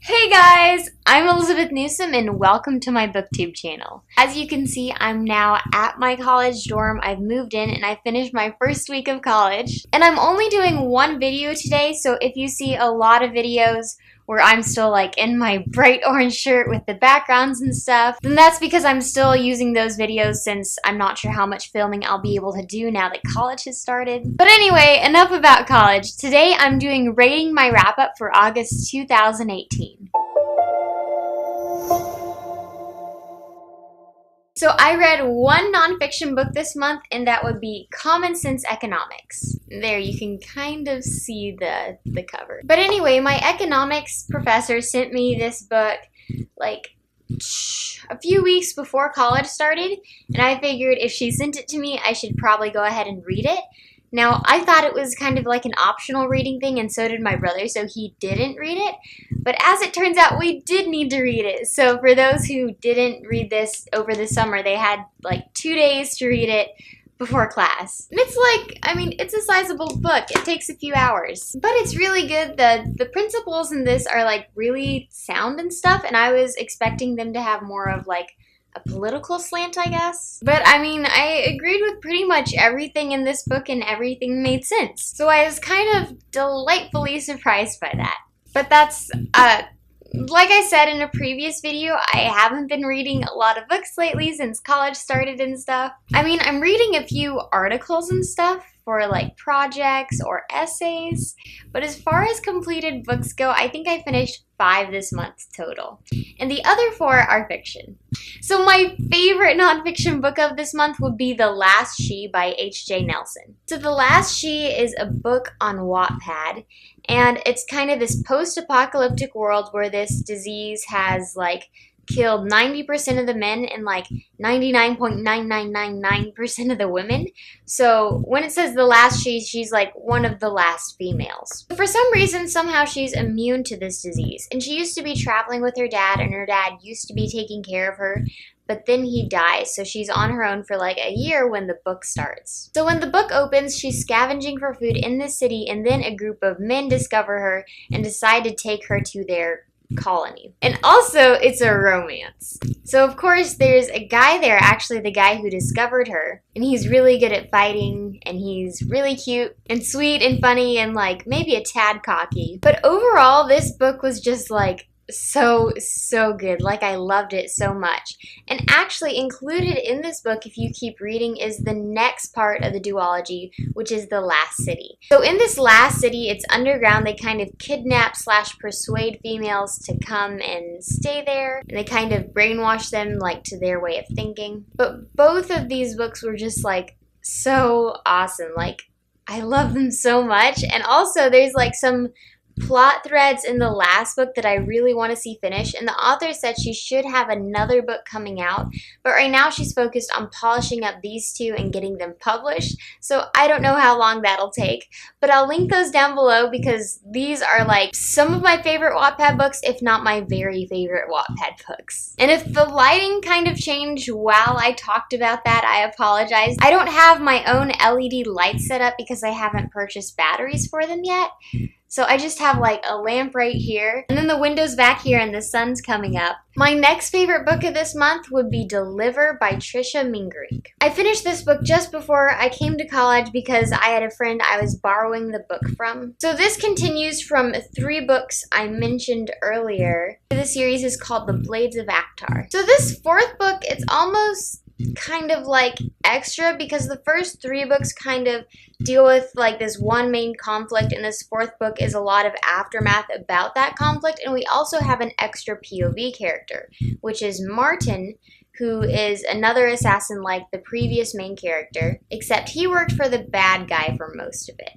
Hey guys, I'm Elizabeth Newsom and welcome to my booktube channel. As you can see, I'm now at my college dorm. I've moved in and I finished my first week of college. And I'm only doing one video today, so if you see a lot of videos where I'm still like in my bright orange shirt with the backgrounds and stuff, then that's because I'm still using those videos since I'm not sure how much filming I'll be able to do now that college has started. But anyway, enough about college. Today I'm rating my wrap-up for August 2018. So I read one nonfiction book this month, and that would be Common Sense Economics. There, you can kind of see the cover. But anyway, my economics professor sent me this book like a few weeks before college started, and I figured if she sent it to me, I should probably go ahead and read it. Now, I thought it was kind of like an optional reading thing, and so did my brother, so he didn't read it. But as it turns out, we did need to read it. So for those who didn't read this over the summer, they had like 2 days to read it before class. And it's like, I mean, it's a sizable book. It takes a few hours. But it's really good. The principles in this are like really sound and stuff, and I was expecting them to have more of like a political slant, I guess. But I mean, I agreed with pretty much everything in this book and everything made sense. So I was kind of delightfully surprised by that. But that's, like I said in a previous video, I haven't been reading a lot of books lately since college started and stuff. I mean, I'm reading a few articles and stuff for like projects or essays, but as far as completed books go, I think I finished 5 this month total, and the other 4 are fiction. So my favorite nonfiction book of this month would be The Last She by H.J. Nelson. So The Last She is a book on Wattpad, and it's kind of this post-apocalyptic world where this disease has like killed 90% of the men and like 99.9999% of the women. So when it says the last she's like one of the last females. For some reason, somehow she's immune to this disease. And she used to be traveling with her dad, and her dad used to be taking care of her. But then he dies, so she's on her own for like a year when the book starts. So when the book opens, she's scavenging for food in the city, and then a group of men discover her and decide to take her to their colony. And also, it's a romance. So of course, there's a guy there, actually the guy who discovered her, and he's really good at fighting, and he's really cute and sweet and funny and like maybe a tad cocky. But overall, this book was just like so good. Like, I loved it so much. And actually included in this book, if you keep reading, is the next part of the duology, which is The Last City. So in this last city, it's underground. They kind of kidnap / persuade females to come and stay there, and they kind of brainwash them like to their way of thinking. But both of these books were just like so awesome. Like, I love them so much. And also there's like some plot threads in the last book that I really want to see finished, and the author said she should have another book coming out, but right now she's focused on polishing up these 2 and getting them published, so I don't know how long that'll take, but I'll link those down below because these are like some of my favorite Wattpad books, if not my very favorite Wattpad books. And if the lighting kind of changed while I talked about that, I apologize. I don't have my own LED lights set up because I haven't purchased batteries for them yet. So I just have like a lamp right here, and then the window's back here and the sun's coming up. My next favorite book of this month would be Deliver by Tricia Mingerink. I finished this book just before I came to college because I had a friend I was borrowing the book from. So this continues from 3 books I mentioned earlier. The series is called The Blades of Actar. So this 4th book, it's almost kind of like extra because the first 3 books kind of deal with like this one main conflict, and this 4th book is a lot of aftermath about that conflict. And we also have an extra POV character, which is Martin, who is another assassin like the previous main character, except he worked for the bad guy for most of it.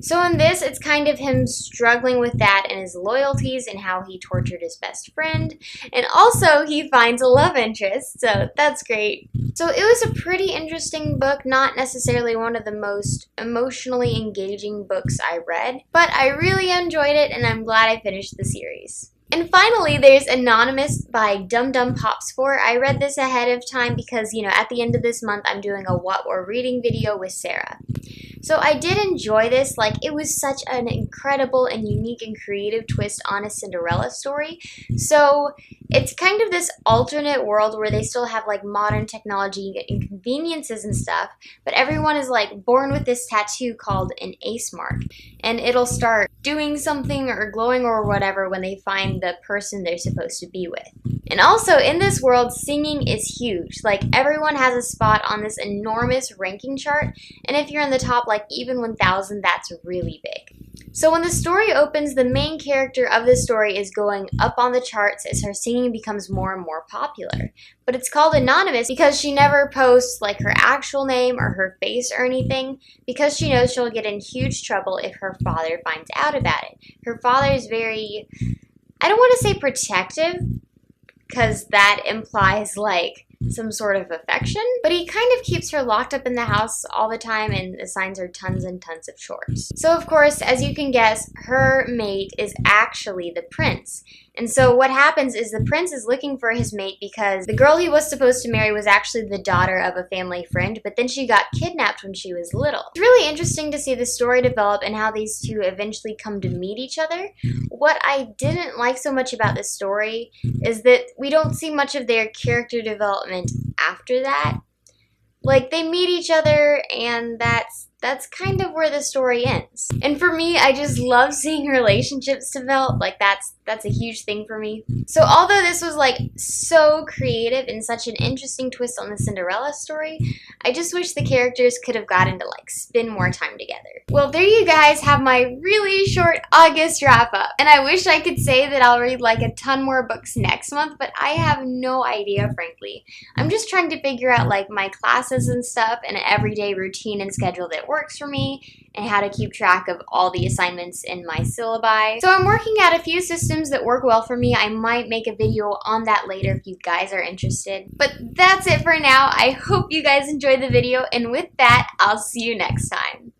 So in this, it's kind of him struggling with that and his loyalties and how he tortured his best friend. And also, he finds a love interest, so that's great. So it was a pretty interesting book, not necessarily one of the most emotionally engaging books I read, but I really enjoyed it, and I'm glad I finished the series. And finally, there's Anonymous by Dum Dum Pops 4. I read this ahead of time because, at the end of this month, I'm doing a What We're Reading video with Sarah. So I did enjoy this. Like, it was such an incredible and unique and creative twist on a Cinderella story. So it's kind of this alternate world where they still have like modern technology and conveniences and stuff, but everyone is like born with this tattoo called an ace mark, and it'll start doing something or glowing or whatever when they find the person they're supposed to be with. And also in this world, singing is huge. Like, everyone has a spot on this enormous ranking chart, and if you're in the top like even 1,000, that's really big. So when the story opens, the main character of the story is going up on the charts as her singing becomes more and more popular. But it's called anonymous because she never posts like her actual name or her face or anything, because she knows she'll get in huge trouble if her father finds out about it. Her father is very, I don't want to say protective, because that implies like some sort of affection, but he kind of keeps her locked up in the house all the time and assigns her tons and tons of chores. So of course, as you can guess, her mate is actually the prince. And so what happens is the prince is looking for his mate because the girl he was supposed to marry was actually the daughter of a family friend, but then she got kidnapped when she was little. It's really interesting to see the story develop and how these two eventually come to meet each other. What I didn't like so much about this story is that we don't see much of their character development after that. Like, they meet each other and that's kind of where the story ends. And for me, I just love seeing relationships develop. Like, that's a huge thing for me. So although this was like so creative and such an interesting twist on the Cinderella story, I just wish the characters could have gotten to like spend more time together. Well, there you guys have my really short August wrap up. And I wish I could say that I'll read like a ton more books next month, but I have no idea, frankly. I'm just trying to figure out like my classes and stuff and an everyday routine and schedule that works for me, and how to keep track of all the assignments in my syllabi. So I'm working out a few systems that work well for me. I might make a video on that later if you guys are interested. But that's it for now. I hope you guys enjoyed the video, and with that, I'll see you next time.